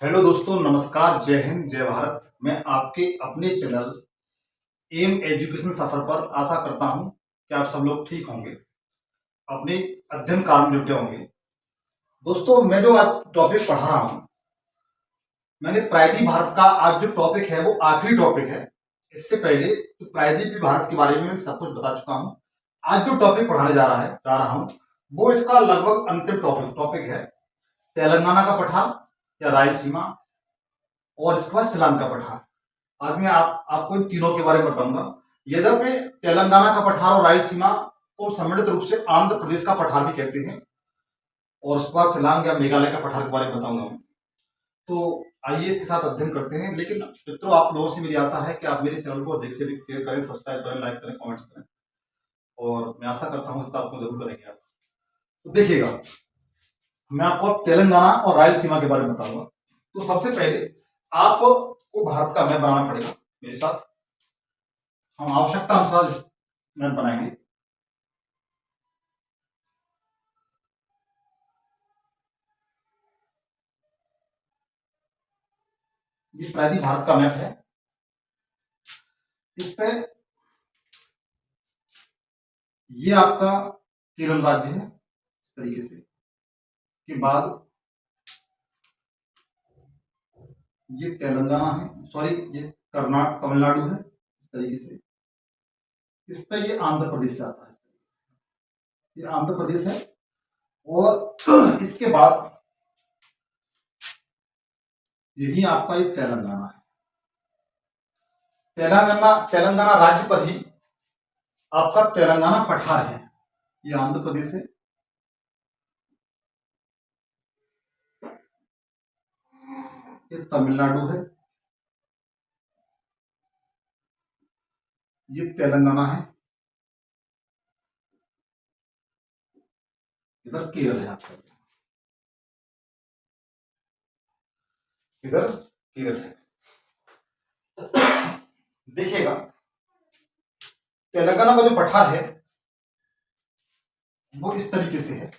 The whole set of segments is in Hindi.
हेलो दोस्तों, नमस्कार, जय हिंद, जय भारत। मैं आपके अपने चैनल एम एजुकेशन सफर पर आशा करता हूं कि आप सब लोग ठीक होंगे, अपने अध्ययन कार्य में जुटे होंगे। दोस्तों, मैं जो आज टॉपिक पढ़ा रहा हूं, मैंने प्रायद्वीप भारत का आज जो टॉपिक है वो आखिरी टॉपिक है। इससे पहले तो प्रायद्वीप भारत के बारे में मैं सब कुछ बता चुका हूं। आज जो टॉपिक पढ़ाने जा रहा हूं वो इसका लगभग अंतिम टॉपिक है। तेलंगाना का पठार या रायलसीमा और इसके बाद शिलांग का पठार। आज मैं आपको इन तीनों के बारे में बताऊंगा। यद्यपि तेलंगाना का पठार और रायलसीमा को सम्मिलित रूप से आंध्र प्रदेश का पठार भी कहते हैं, और उसके बाद शिलांग या मेघालय का पठार के बारे में बताऊंगा मैं। तो आइए इसके साथ अध्ययन करते हैं। लेकिन मित्रों, आप लोगों से मेरी आशा है कि आप मेरे चैनल को अधिक से अधिक शेयर करें, सब्सक्राइब करें, लाइक करें, कमेंट्स करें, और मैं आशा करता हूं इसका आपको जरूर करेंगे आप। तो देखिएगा, मैं आपको अब तेलंगाना और रायलसीमा के बारे में बताऊंगा। तो सबसे पहले आपको भारत का मैप बनाना पड़ेगा। मेरे साथ हम आवश्यकता अनुसार मैप बनाएंगे। ये प्रायद्वीप भारत का मैप है। इस पे ये आपका केरल राज्य है इस तरीके से। के बाद ये तेलंगाना है, सॉरी, ये कर्नाटक तमिलनाडु है इस तरीके से। इस पे ये आंध्र प्रदेश से आता है इस तरीके से। ये आंध्र प्रदेश है। और इसके बाद यही आपका ये तेलंगाना है। तेलंगाना राज्य पर ही आपका तेलंगाना पठार है। ये आंध्र प्रदेश है। ये तमिलनाडु है। ये तेलंगाना है। इधर केरल है आपका। इधर केरल है। देखिएगा, तेलंगाना का जो पठार है वो इस तरीके से है।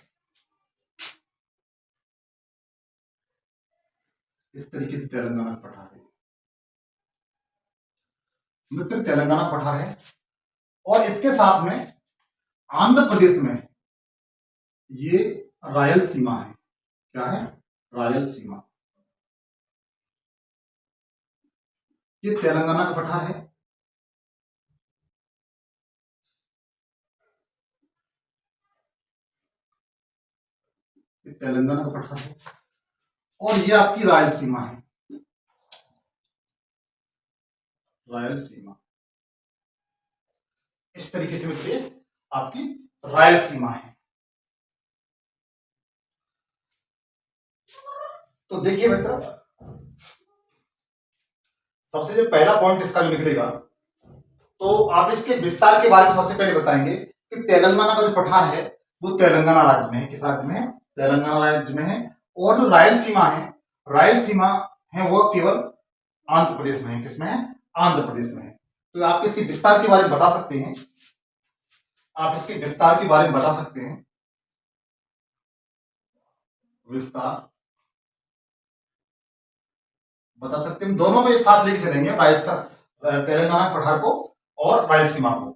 इस तरीके से तेलंगाना का पठार है मित्र, तेलंगाना पठार है। और इसके साथ में आंध्र प्रदेश में ये रायलसीमा है। क्या है? रायलसीमा। ये तेलंगाना का पठार है। ये तेलंगाना का पठार है। और ये आपकी रायलसीमा है। रायलसीमा इस तरीके से मित्र आपकी रायलसीमा है। तो देखिए मित्र, सबसे जो पहला पॉइंट इसका जो निकलेगा, तो आप इसके विस्तार के बारे में सबसे पहले बताएंगे कि तेलंगाना का जो पठार है वो तेलंगाना राज्य में है। किस राज्य में है? तेलंगाना राज्य में है। और जो रायलसीमा है वो केवल आंध्र प्रदेश में है। किसमें है? आंध्र प्रदेश में है। तो आप इसके विस्तार के बारे में बता सकते हैं। आप इसके विस्तार के बारे में बता सकते हैं। विस्तार बता सकते हैं। दोनों को एक साथ लेके चलेंगे, राजस्थान, तेलंगाना पठार को और रायलसीमा को।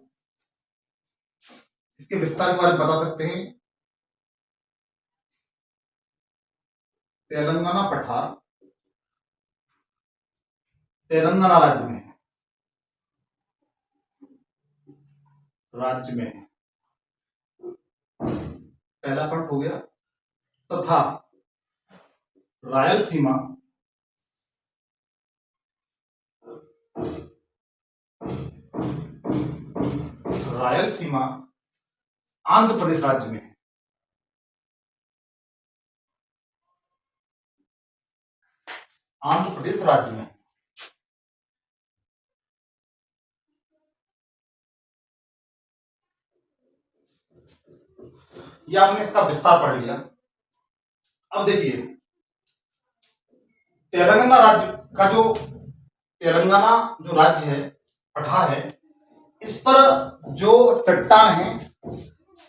इसके विस्तार के बारे में बता सकते हैं। तेलंगाना पठार तेलंगाना राज्य में है। राज्य में है, पहला पॉइंट हो गया। तथा रायलसीमा रायलसीमा आंध्र प्रदेश राज्य में है। आंध्र प्रदेश राज्य में। ये आपने इसका विस्तार पढ़ लिया। अब देखिए, तेलंगाना राज्य का तेलंगाना जो राज्य है, पठार है, इस पर जो चट्टान है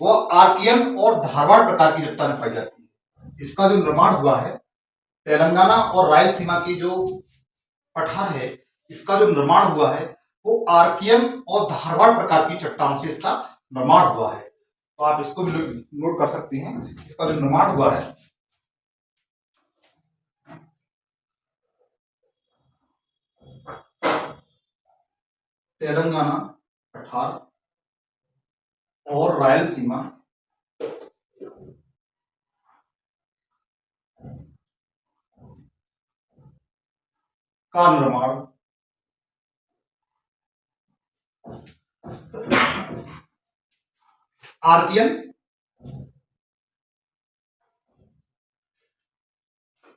वो आर्कियन और धारवाड़ प्रकार की चट्टानें पाई जाती है। इसका जो निर्माण हुआ है तेलंगाना और रायलसीमा की जो पठार है, इसका जो निर्माण हुआ है वो आर्कियन और धारवाड़ प्रकार की चट्टानों से इसका निर्माण हुआ है। तो आप इसको भी नोट कर सकती हैं। इसका जो निर्माण हुआ है तेलंगाना पठार और रायलसीमा का निर्माण आर्कियन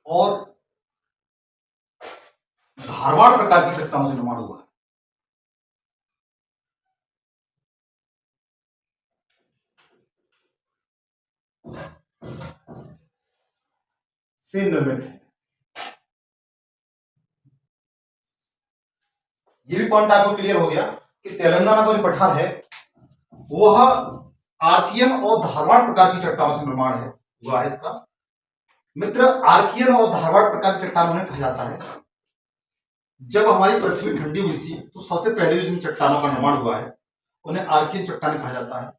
और धारवाड़ प्रकार की चट्टानों से निर्माण हुआ है। से निर्मित है। ये भी पॉइंट आपको क्लियर हो गया कि तेलंगाना का जो पठार है वह आर्कियन और धारवाड़ प्रकार की चट्टानों से निर्माण है हुआ है। इसका मित्र आर्कियन और धारवाड़ प्रकार की चट्टानों ने कहा जाता है जब हमारी पृथ्वी ठंडी हुई थी तो सबसे पहले जिन चट्टानों का निर्माण हुआ है उन्हें आर्कियन चट्टानें कहा जाता है।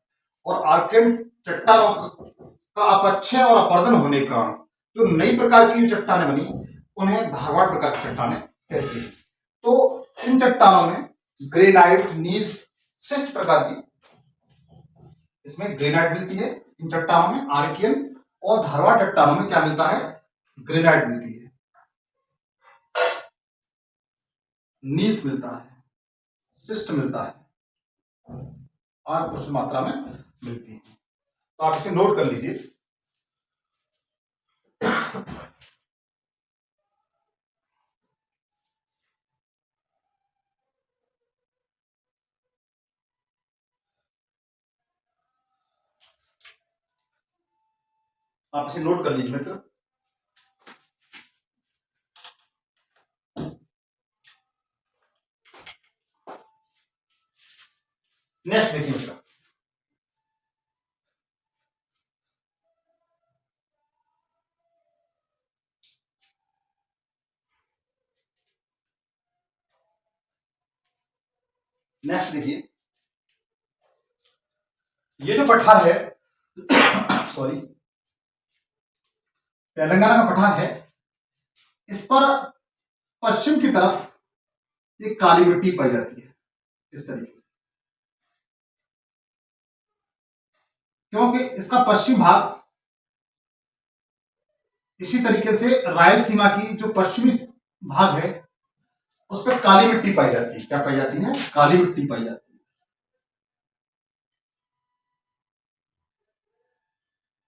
और आर्कियन चट्टानों का अपक्षय और अपरदन होने के कारण जो नई प्रकार की चट्टानें बनी उन्हें धारवाड़ प्रकार की चट्टानें कहती हैं। तो इन चट्टानों में ग्रेनाइट, नीस, शिस्ट प्रकार की इसमें ग्रेनाइट मिलती है। इन चट्टानों में आर्कियन और धारवाड़ चट्टानों में क्या मिलता है? ग्रेनाइट मिलती है, नीस मिलता है, शिस्ट मिलता है और प्रचुर मात्रा में मिलती है। तो आप इसे नोट कर लीजिए। आप इसे नोट कर लीजिए मित्र। नेक्स्ट देखिए मित्र, नेक्स्ट देखिए, ये जो पठार है सॉरी तेलंगाना का पठार है, इस पर पश्चिम की तरफ एक काली मिट्टी पाई जाती है इस तरीके से, क्योंकि इसका पश्चिम भाग इसी तरीके से रायलसीमा की जो पश्चिमी भाग है उस पर काली मिट्टी पाई जाती है। क्या पाई जाती है? काली मिट्टी पाई जाती है।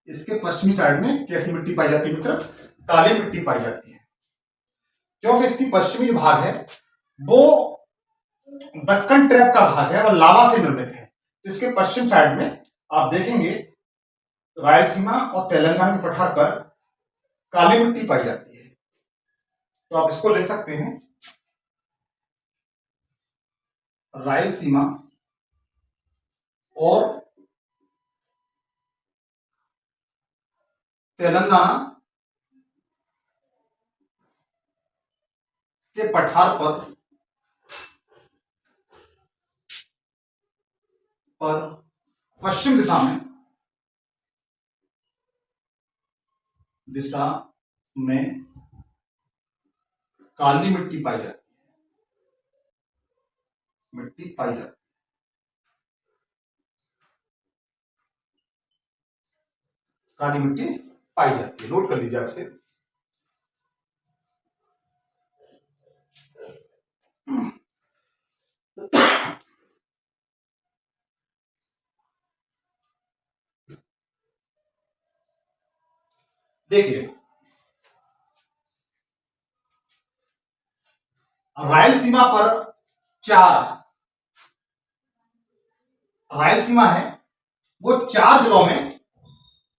इसके पश्चिमी साइड में कैसी मिट्टी पाई जाती है मित्र? काली मिट्टी पाई जाती है, क्योंकि इसकी पश्चिमी भाग है वो दक्कन ट्रैप का भाग है, वह लावा से निर्मित है। तो इसके पश्चिम साइड में आप देखेंगे रायलसीमा और तेलंगाना के पठार पर काली मिट्टी पाई जाती है। तो आप इसको लिख सकते हैं, रायलसीमा और तेलंगाना के पठार पर पश्चिम दिशा में काली मिट्टी पाई जाती है, मिट्टी पाई जाती है। काली मिट्टी पाई जाती है, नोट कर लीजिए आपसे। देखिए रायलसीमा पर रायलसीमा है वो 4 जिलों में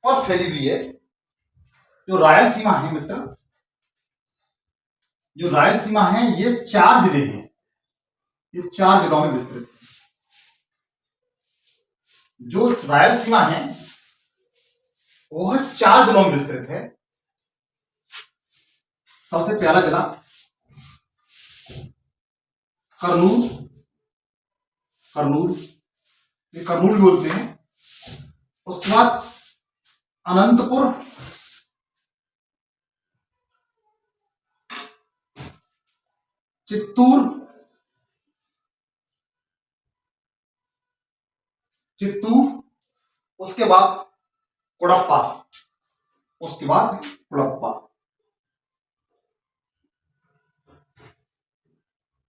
पर फैली हुई है। जो रायलसीमा है मित्र, जो रायलसीमा है ये 4 जिले हैं, ये 4 जिलों में विस्तृत है। जो रायलसीमा है वह 4 जिलों में विस्तृत है। सबसे पहला जिला करनूल, करनूल, ये करनूल भी बोलते हैं। उसके बाद अनंतपुर, चित्तूर, चित्तूर, उसके बाद कुड़प्पा, उसके बाद कुड़प्पा।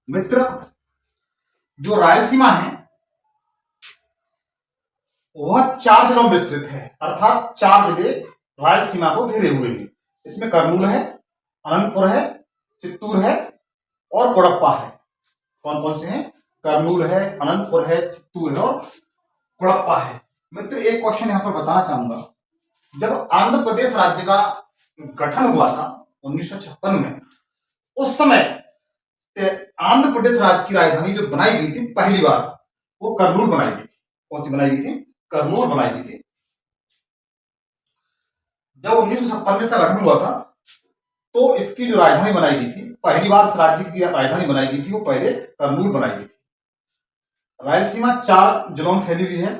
मित्र, जो रायलसीमा है वह 4 जिलों में विस्तृत है, अर्थात 4 जिले रायलसीमा को घेरे हुए हैं। इसमें करनूल है, अनंतपुर है, चित्तूर है और कुड़प्पा है। कौन कौन से हैं? करनूल है, अनंतपुर है, चित्तूर है और कुड़प्पा है। मित्र, एक क्वेश्चन यहां पर बताना चाहूंगा। जब आंध्र प्रदेश राज्य का गठन हुआ था 1956 में, उस समय आंध्र प्रदेश राज्य की राजधानी जो बनाई गई थी पहली बार, वो करनूल बनाई गई थी। कौन सी बनाई गई थी? करनूल बनाई गई थी। जब 1956 में इसका गठन हुआ था तो इसकी जो राजधानी बनाई गई थी, पहली बार इस राज्य की राजधानी बनाई गई थी, वो पहले करनूल बनाई गई थी। रायलसीमा 4 जिलों में फैली हुई है,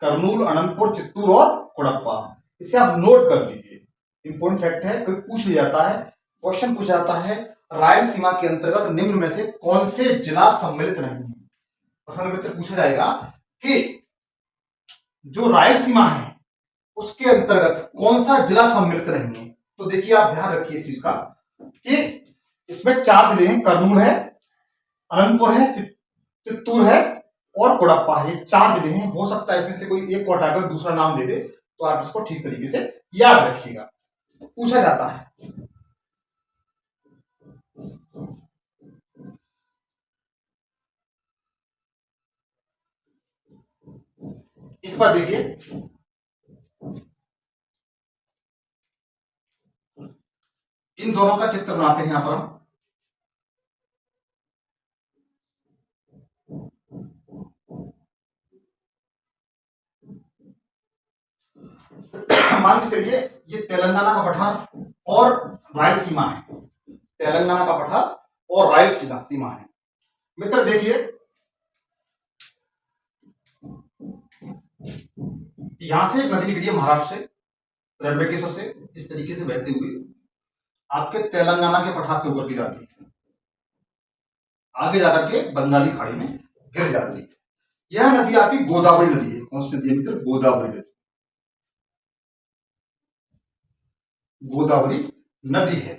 करनूल, अनंतपुर, चित्तूर और कुड़प्पा। इसे आप नोट कर लीजिए, इंपॉर्टेंट फैक्ट है, कोई पूछ लिया जाता है, क्वेश्चन पूछा जाता है, रायलसीमा के अंतर्गत निम्न में से कौन से जिला सम्मिलित नहीं है। प्रश्न मित्र पूछा जाएगा कि जो रायलसीमा है उसके अंतर्गत कौन सा जिला सम्मिलित नहीं है। तो देखिए, आप ध्यान रखिए इस चीज का कि इसमें 4 जिले हैं, करनूल है, अनंतपुर है, चित्तूर है और कुड़प्पा है। 4 जिले हैं। हो सकता है इसमें से कोई एक को हटाकर दूसरा नाम दे दे, तो आप इसको ठीक तरीके से याद रखिएगा, पूछा जाता है। इस पर देखिए, इन दोनों का चित्र बनाते हैं यहां पर हम। मान के चलिए ये तेलंगाना का पठार और रायलसीमा है, तेलंगाना का पठार और रायलसीमा सीमा है। मित्र देखिए, यहां से एक नदी निकली है महाराष्ट्र से, त्र्यंबकेश्वर से, इस तरीके से बहती हुई आपके तेलंगाना के पठार से होकर के जाती है, आगे जाकर के बंगाली खाड़ी में गिर जाती है। यह नदी आपकी गोदावरी नदी है। कौन सी नदी है मित्र? गोदावरी नदी, गोदावरी नदी है।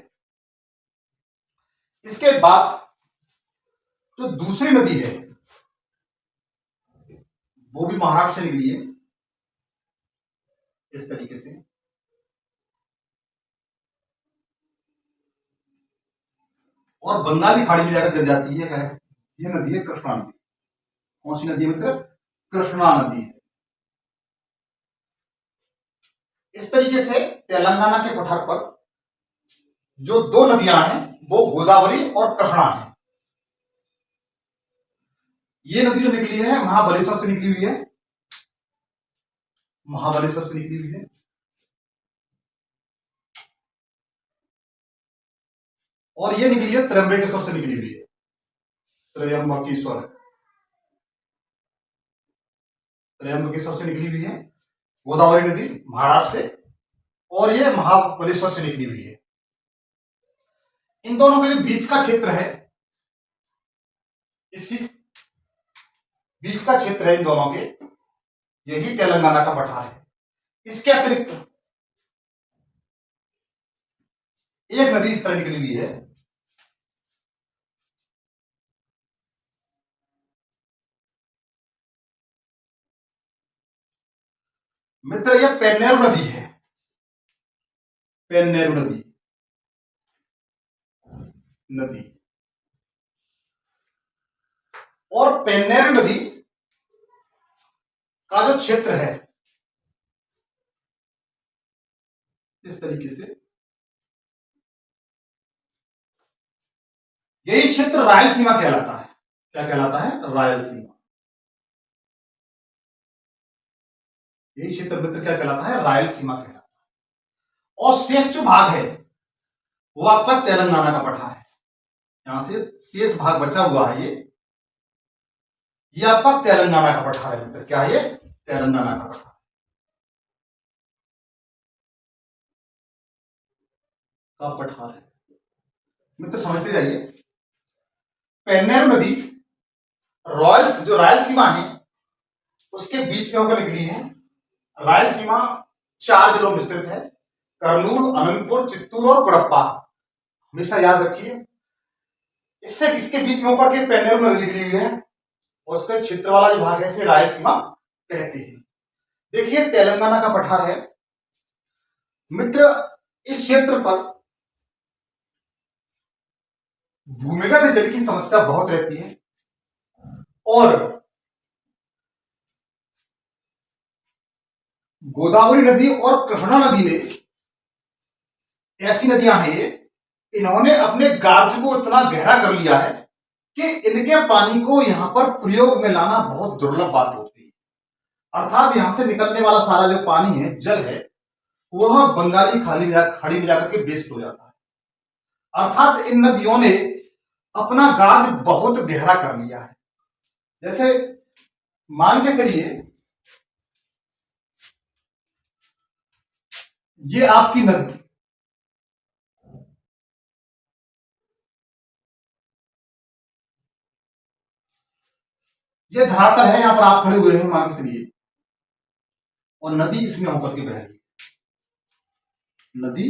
इसके बाद जो दूसरी नदी है वो भी महाराष्ट्र से निकली है, इस तरीके से, और बंगाली खाड़ी में जाकर गिर जाती है। क्या है? ये नदी है कृष्णा नदी। कौन सी नदी है मित्र? कृष्णा नदी है। इस तरीके से तेलंगाना के पठार पर जो 2 नदियां हैं वो गोदावरी और कृष्णा है। ये नदी जो निकली है महाबलेश्वर से निकली हुई है, महाबलेश्वर से निकली हुई है। और ये निकली है त्र्यंबकेश्वर से निकली हुई है, त्र्यंबकेश्वर, त्र्यंबकेश्वर से निकली हुई है गोदावरी नदी महाराष्ट्र से, और ये महाबलेश्वर से निकली हुई है। इन दोनों के जो बीच का क्षेत्र है, इसी बीच का क्षेत्र है इन दोनों के, यही तेलंगाना का पठार है। इसके अतिरिक्त एक नदी इस तरह निकली हुई है, मित्र, यह पेन्नेरु नदी है, पेन्नेरु नदी, नदी। और पेन्नेरु नदी का जो क्षेत्र है इस तरीके से, यही क्षेत्र रायलसीमा कहलाता है। क्या कहलाता है? रायलसीमा। यही क्षेत्र मित्र क्या कहलाता है? रायलसीमा कहलाता है। और शेष जो भाग है वो आपका तेलंगाना का पठार है। यहां से शेष भाग बचा हुआ है, ये आपका तेलंगाना का पठार है मित्र। क्या है ये? तेलंगाना का पठार का पठार है मित्र, समझते जाइए। पेन्नेर नदी जो रायलसीमा है उसके बीच में होकर निकली है। रायलसीमा 4 जिलों में विस्तृत है, कर्नूल, अनंतपुर, चित्तूर और कुड़प्पा। हमेशा याद रखिए, इससे इसके बीच में होकर के पेन्नेर नदी निकली हुई है, और उसका क्षेत्र वाला जो भाग है इसे रायलसीमा कहते हैं। देखिए तेलंगाना का पठार है मित्र। इस क्षेत्र पर भूमिगत जल की समस्या बहुत रहती है, और गोदावरी नदी और कृष्णा नदी में ऐसी नदियां हैं ये, इन्होंने अपने गार्ज को इतना गहरा कर लिया है कि इनके पानी को यहां पर प्रयोग में लाना बहुत दुर्लभ बात होती है। अर्थात यहां से निकलने वाला सारा जो पानी है, जल है, वह बंगाली खाड़ी में जाकर के वेस्ट हो जाता है। अर्थात इन नदियों ने अपना गार्ज बहुत गहरा कर लिया है। जैसे मान के चलिए ये आपकी नदी, ये धरातल है, यहां पर आप खड़े हुए हैं मान के चलिए, और नदी इसमें होकर के बह रही है। नदी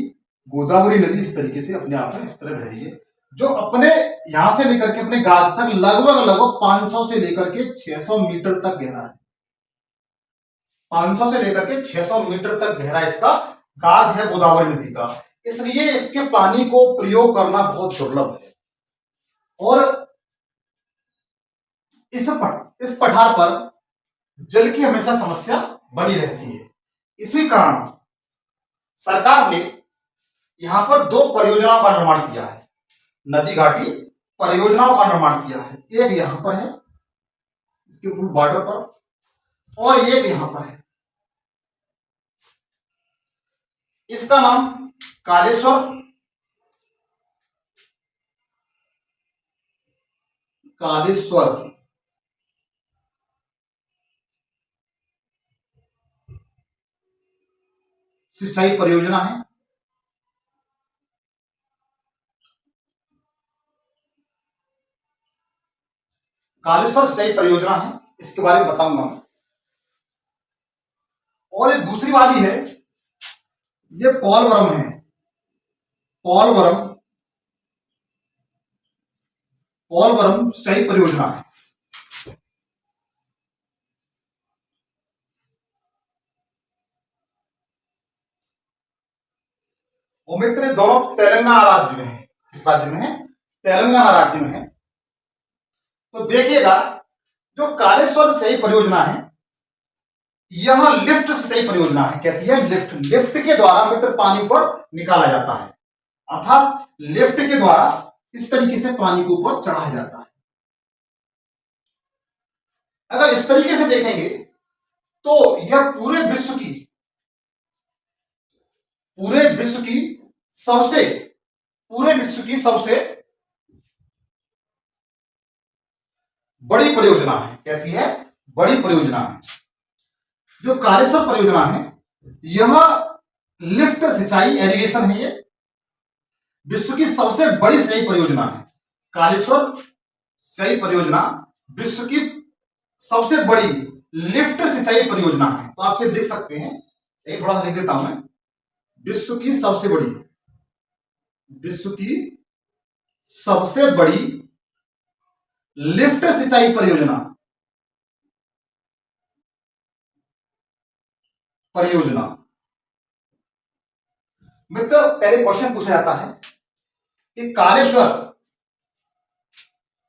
गोदावरी नदी इस तरीके से अपने आप में इस तरह बह रही है, जो अपने यहां से लेकर के अपने गाज तक लगभग 500 से लेकर के 600 मीटर तक गहरा है। 500 से लेकर के 600 मीटर तक गहरा इसका गाज है गोदावरी नदी का। इसलिए इसके पानी को प्रयोग करना बहुत दुर्लभ है, और इस पठार पर जल की हमेशा समस्या बनी रहती है। इसी कारण सरकार ने यहां पर 2 परियोजनाओं का निर्माण किया है, नदी घाटी परियोजनाओं का निर्माण किया है। एक यहां पर है इसके बॉर्डर पर, और एक यहां पर है। इसका नाम कालेश्वर सिंचाई परियोजना है। कालेश्वर सिंचाई परियोजना है, इसके बारे में बताऊंगा मैं। और एक दूसरी वाली है, ये पोलवरम है। पोलवरम सिंचाई परियोजना है। वो मित्र दोनों तेलंगाना राज्य में है। किस राज्य में है? तेलंगाना राज्य में है। तो देखिएगा, जो कालेश्वर सिंचाई परियोजना है, यह लिफ्ट सिंचाई परियोजना है। कैसी है? लिफ्ट के द्वारा मित्र पानी ऊपर निकाला जाता है। अर्थात लिफ्ट के द्वारा इस तरीके से पानी को ऊपर चढ़ाया जाता है। अगर इस तरीके से देखेंगे तो यह पूरे विश्व की सबसे बड़ी परियोजना है। कैसी है? बड़ी परियोजना है। जो कालेश्वर परियोजना है, यह लिफ्ट सिंचाई इरिगेशन है। ये विश्व की सबसे बड़ी सिंचाई परियोजना है। कालेश्वर सिंचाई परियोजना विश्व की सबसे बड़ी लिफ्ट सिंचाई परियोजना है। तो आप सिर्फ देख सकते हैं, एक थोड़ा सा लिख देता हूं मैं, विश्व की सबसे बड़ी लिफ्ट सिंचाई परियोजना मित्र। पहले क्वेश्चन पूछा जाता है कि कालेश्वर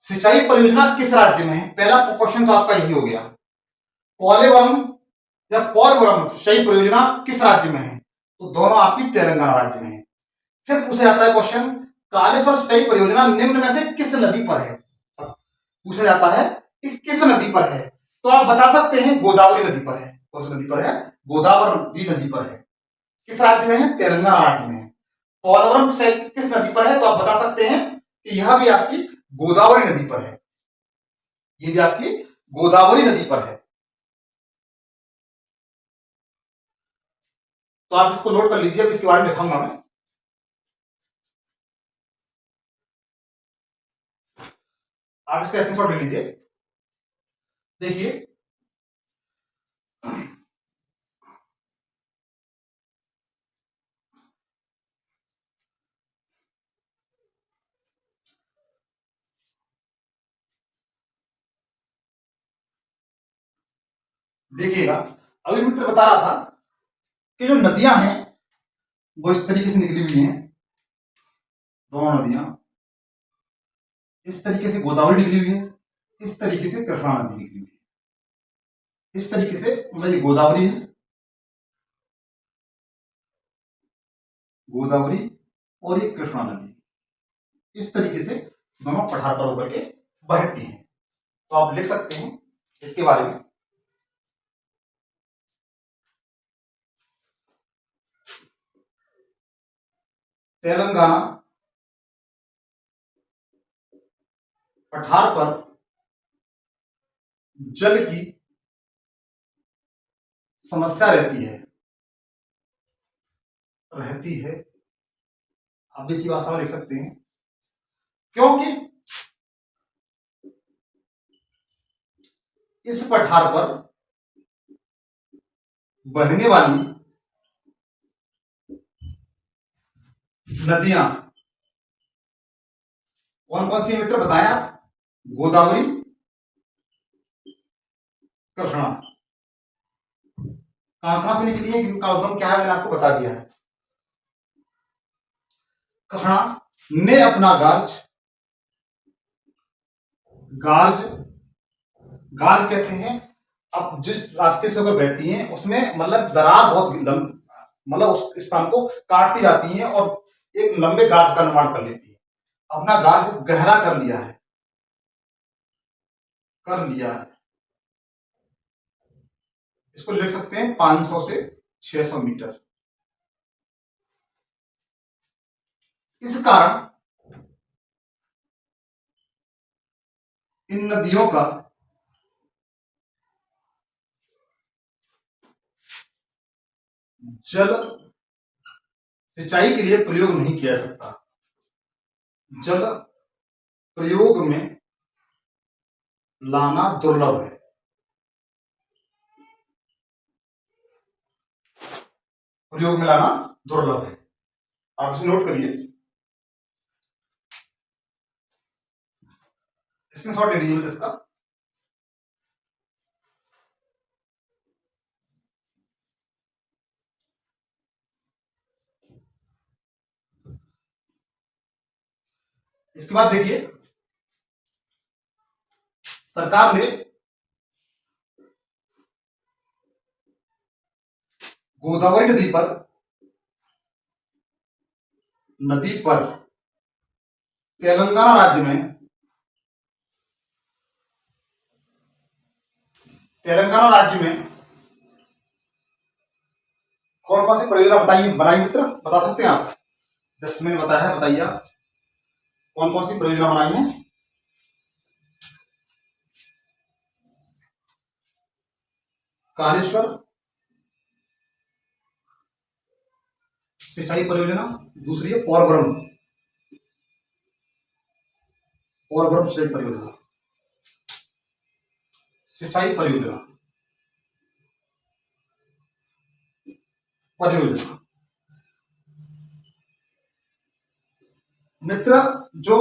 सिंचाई परियोजना किस राज्य में है। पहला क्वेश्चन तो आपका यही हो गया। पोलवरम सिंचाई परियोजना किस राज्य में है? तो दोनों आपकी तेलंगाना राज्य में है। फिर पूछा जाता है क्वेश्चन, कालेश्वर सिंचाई परियोजना निम्न में से किस नदी पर है? पूछा जाता है कि किस नदी पर है, तो आप बता सकते हैं गोदावरी नदी पर है। कौन सी नदी पर है? गोदावरी नदी पर है। किस राज्य में है? तेलंगाना राज्य में है। पोलवरम किस नदी पर है, तो आप बता सकते हैं कि यह भी आपकी गोदावरी नदी पर है, ये भी आपकी गोदावरी नदी पर है। तो आप इसको नोट कर लीजिए, अब इसके बारे में लिखाऊंगा मैं। आप इसका स्क्रीनशॉट ले लीजिए। देखिए देखिएगा, अभी मित्र बता रहा था कि जो नदियां हैं वो इस तरीके से निकली हुई हैं, दोनों नदियां इस तरीके से गोदावरी निकली हुई है, इस तरीके से कृष्णा नदी निकली हुई है, इस तरीके से मतलब ये गोदावरी है, गोदावरी और ये कृष्णा नदी, इस तरीके से दोनों पठार पर होकर के बहती हैं। तो आप लिख सकते हैं इसके बारे में। तेलंगाना पठार पर जल की समस्या रहती है, आप भी इसी भाषा में लिख सकते हैं, क्योंकि इस पठार पर बहने वाली नदियां कौन कौन सी मित्र बताएं आप? गोदावरी, कृष्णा। कहां कहां से निकली है, इनका उद्गम क्या है, मैंने आपको बता दिया है। कृष्णा ने अपना गार्ज गार्ज कहते हैं, अब जिस रास्ते से होकर बहती हैं उसमें मतलब दरार बहुत मतलब उस स्थान को काटती जाती हैं और एक लंबे गार्ज का निर्माण कर लेती है। अपना गार्ज गहरा कर लिया है, इसको लिख सकते हैं 500 से 600 मीटर। इस कारण इन नदियों का जल सिंचाई के लिए प्रयोग नहीं किया जा सकता, जल प्रयोग में लाना दुर्लभ है, प्रयोग में लाना दुर्लभ है। आप इसे नोट करिए, स्क्रीनशॉट ले लीजिए इसका। इसके बाद देखिए, सरकार ने गोदावरी नदी पर तेलंगाना राज्य में कौन कौन सी परियोजना बनाई मित्र, बता सकते हैं आप? जस्ट मैंने बताया है, बताइए आप कौन कौन सी परियोजना बनाई है? कालेश्वर सिंचाई परियोजना, दूसरी है पोरब्रह्म सिंचाई परियोजना, मित्र। जो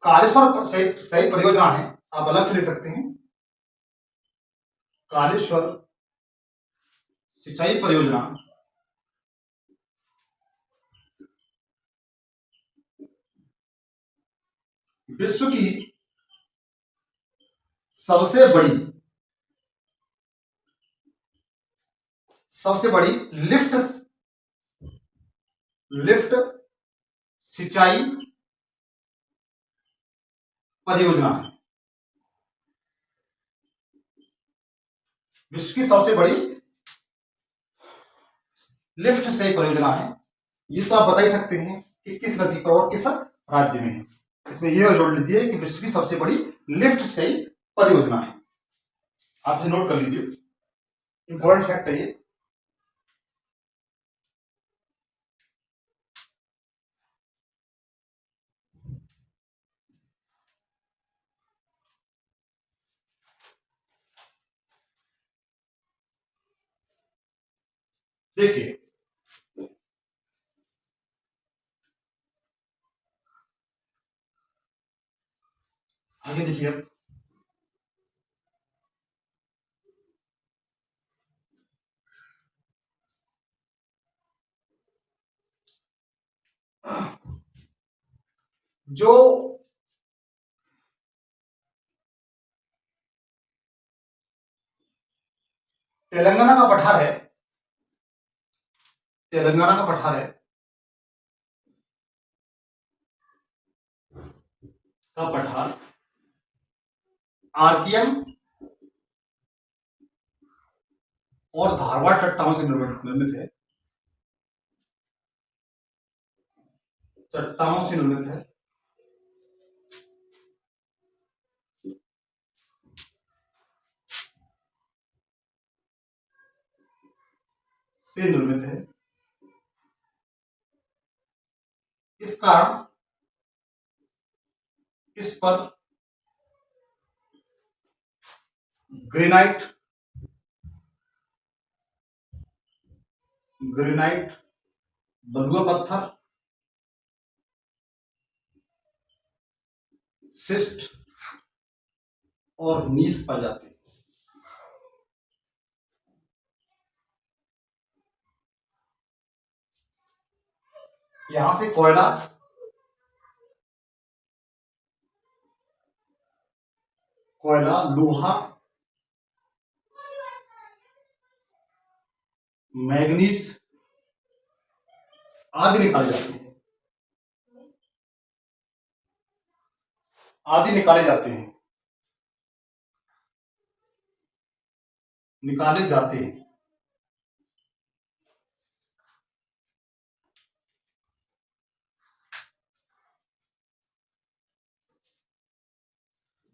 कालेश्वर सिंचाई परियोजना है, आप अलग से ले सकते हैं। कालेश्वर सिंचाई परियोजना विश्व की सबसे बड़ी लिफ्ट सिंचाई परियोजना है, विश्व की सबसे बड़ी लिफ्ट से परियोजना है। ये तो आप बता ही सकते हैं कि किस नदी पर और किस राज्य में है। इसमें यह जोड़ लीजिए कि विश्व की सबसे बड़ी लिफ्ट से परियोजना है। आप इसे नोट कर लीजिए, इंपॉर्टेंट फैक्ट है ये। देखिए, आगे देखिए अब, जो तेलंगाना का पठार है, तेलंगाना का पठार है, का पठार आर्कियन और धारवाड़ चट्टानों से निर्मित है। चट्टानों से निर्मित है। से निर्मित है। इस कारण इस पर ग्रेनाइट ग्रेनाइट बलुआ पत्थर, शिस्ट और नीस पाए जाते हैं। यहां से कोयला, लोहा, मैग्नीज आदि निकाले जाते हैं। आदि निकाले जाते हैं। निकाले जाते हैं।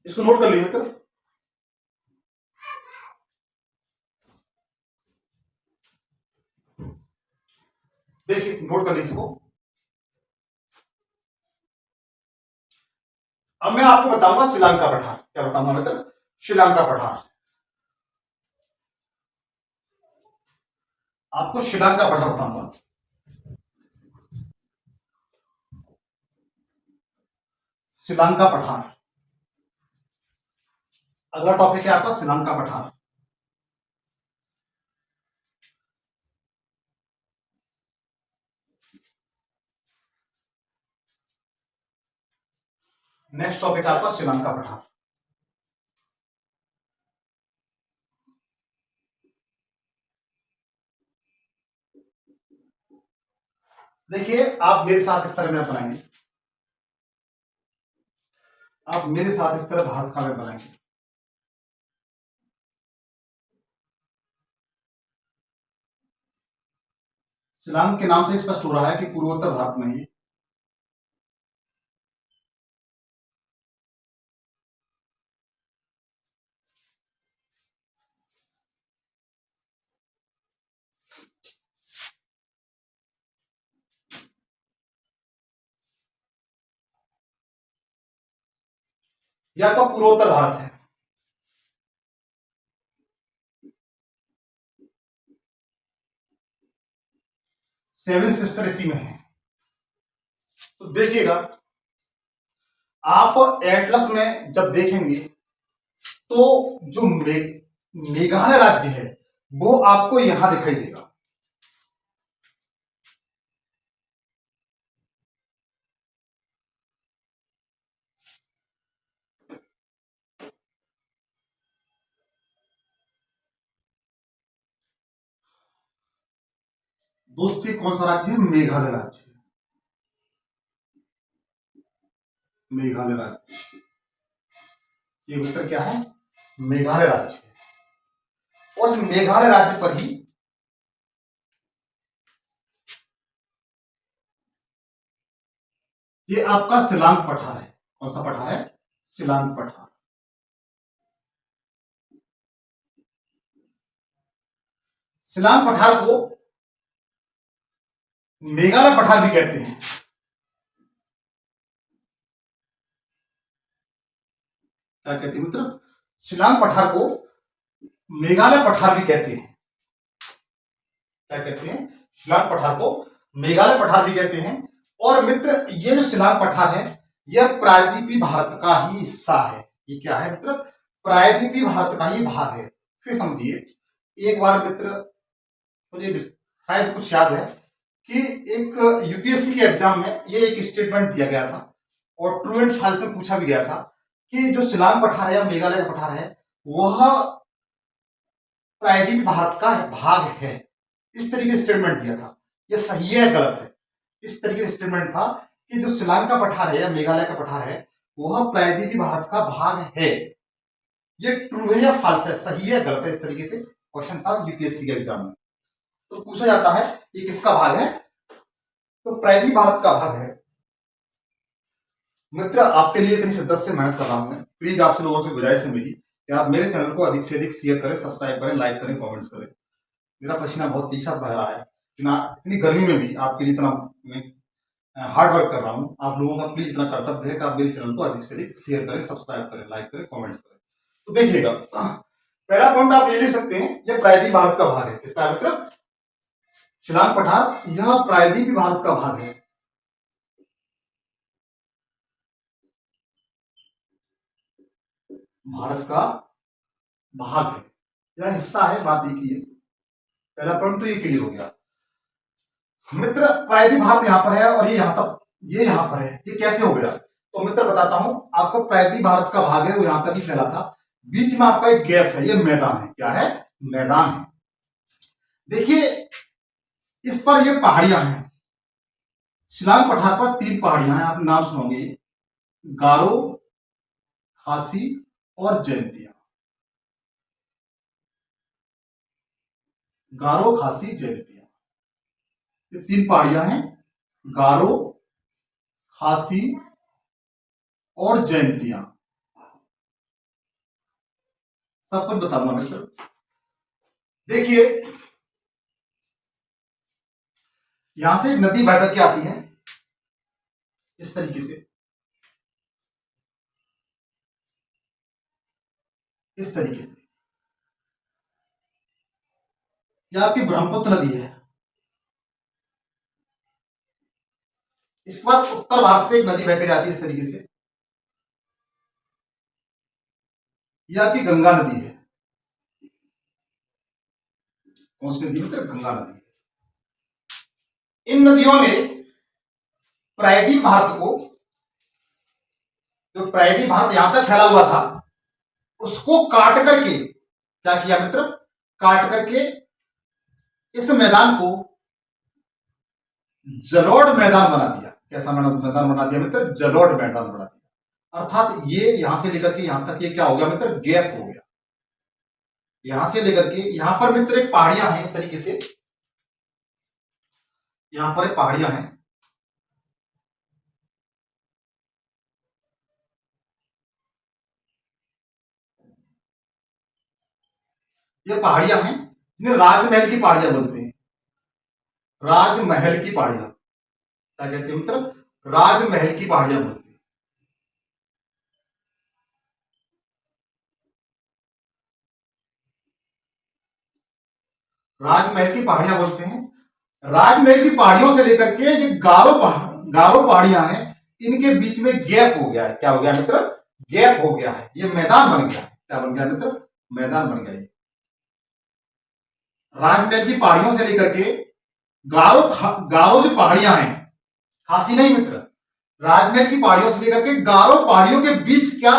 इसको नोट कर लीजिए मित्र। देखिए, नोट कर लीजिए इसको। अब मैं आपको बताऊंगा श्रीलंका पठार। क्या बताऊंगा मित्र? श्रीलंका पठार। आपको श्रीलंका पठार बताऊंगा। श्रीलंका पठार अगला टॉपिक है आपका, श्रीलंका पठार। नेक्स्ट टॉपिक आपका श्रीलंका पठार। देखिए, आप मेरे साथ इस तरह में बनाएंगे। आप मेरे साथ इस तरह भारत का मैप बनाएंगे। श्रीलंका के नाम से स्पष्ट हो रहा है कि पूर्वोत्तर भारत में ही यह आपका पूर्वोत्तर भारत है। सेवन सिस्टर इसी में है। तो देखिएगा, आप एटलस में जब देखेंगे तो जो मेघालय राज्य है वो आपको यहां दिखाई देगा। दोस्तों, कौन सा राज्य है? मेघालय राज्य। मेघालय राज्य, ये उत्तर क्या है? मेघालय राज्य। और मेघालय राज्य पर ही ये आपका शिलांग पठार है। कौन सा पठार है? शिलांग पठार। शिलांग पठार को मेघालय पठार भी कहते हैं। क्या कहते हैं मित्र? शिलांग पठार को मेघालय पठार भी कहते हैं। क्या कहते हैं? शिलांग पठार को मेघालय पठार भी कहते हैं। और मित्र ये जो शिलांग पठार है यह प्रायद्वीपीय भारत का ही हिस्सा है। ये क्या है मित्र? प्रायद्वीपीय भारत का ही भाग है। फिर समझिए, एक बार मित्र मुझे शायद कुछ याद है कि एक यूपीएससी के एग्जाम में ये एक स्टेटमेंट दिया गया था और ट्रू एंड फॉल्स से पूछा भी गया था कि जो शिलांग पठार है या मेघालय का पठार है वह प्रायद्वीपीय भारत का भाग है। इस तरीके से स्टेटमेंट दिया था। यह सही है गलत है? इस तरीके से स्टेटमेंट था कि जो शिलांग का पठार है या मेघालय का पठार है वह प्रायद्वीपीय भारत का भाग है। ये ट्रू है या फॉल्स है, सही है गलत है? इस तरीके से क्वेश्चन था यूपीएससी के एग्जाम में। तो पूछा जाता है ये किसका भाग है? तो प्रायद्वीपीय भारत का भाग है। मित्र आपके लिए इतनी शिद्दत से मेहनत कर रहा हूं मैं, प्लीज आपसे लोगों से गुजारिश है मेरी कि आप मेरे चैनल को अधिक से अधिक शेयर करें, सब्सक्राइब करें, लाइक करें, कमेंट्स करें। मेरा पसीना बहुत तीखा बह रहा है, इतनी गर्मी में भी आपके लिए इतना मैं हार्ड वर्क कर रहा हूं। आप लोगों का प्लीज इतना कर्तव्य है कि आप मेरे चैनल को अधिक से अधिक शेयर करें, सब्सक्राइब करें, लाइक करें, कमेंट्स करें। तो देखिएगा, पहला पॉइंट आप ये लिख सकते हैं, यह प्रायद्वीपीय भारत का भाग है। किसका मित्र? शिलांग पठार यह प्रायद्वीपीय भारत का भाग है। भारत का भाग है, यह हिस्सा है, बात एक ही है। पहला पॉइंट तो ये क्लियर हो गया। मित्र प्रायद्वीपीय भारत यहां पर है और ये यहां तक, ये यहां पर है, ये कैसे हो गया? तो मित्र बताता हूं आपको। प्रायद्वीपीय भारत का भाग है वो यहां तक ही फैला था, बीच में आपका एक गैप है, ये मैदान है। क्या है? मैदान है। देखिए इस पर ये पहाड़ियां हैं। शिलांग पठार पर 3 पहाड़ियां हैं, आप नाम सुनोगे, गारो, खासी और जयंतिया। गारो, खासी, जयंतिया, ये 3 पहाड़ियां हैं। गारो, खासी और जयंतिया। सब कुछ बताऊंगा मित्र। देखिए यहां से एक नदी बह करके आती है इस तरीके से, इस तरीके से। यह आपकी ब्रह्मपुत्र नदी है। इसके बाद उत्तर भारत से एक नदी बह के जाती है इस तरीके से, यह आपकी गंगा नदी है। कौन सी नदी मित्र? गंगा नदी है। इन नदियों ने प्रायद्वीपीय भारत को, जो प्रायद्वीपीय भारत यहां तक फैला हुआ था, उसको काट करके क्या किया मित्र? काट करके इस मैदान को जलोढ़ मैदान बना दिया। कैसा मैदान बना दिया मित्र? जलोढ़ मैदान बना दिया। अर्थात ये यहां से लेकर के यहां तक ये क्या हो गया मित्र? गैप हो गया। यहां से लेकर के यहां पर मित्र एक पहाड़ियां हैं इस तरीके से, यहां पर एक पहाड़ियां हैं। ये पहाड़ियां हैं जिन्हें राजमहल की पहाड़ियां बोलते हैं। राजमहल की पहाड़ियां क्या कहते हैं मित्र? राजमहल की पहाड़ियां बोलते हैं। राजमहल की पहाड़ियां बोलते हैं। राजमहल की पहाड़ियों से लेकर के ये गारो पहाड़ियां हैं, इनके बीच में गैप हो गया है। क्या हो गया मित्र? गैप हो गया है, ये मैदान बन गया है। क्या बन गया मित्र? मैदान बन गया। राजमहल की पहाड़ियों से लेकर के गारो जो पहाड़ियां हैं, खासी नहीं मित्र, राजमहल की पहाड़ियों से लेकर के गारो पहाड़ियों के बीच क्या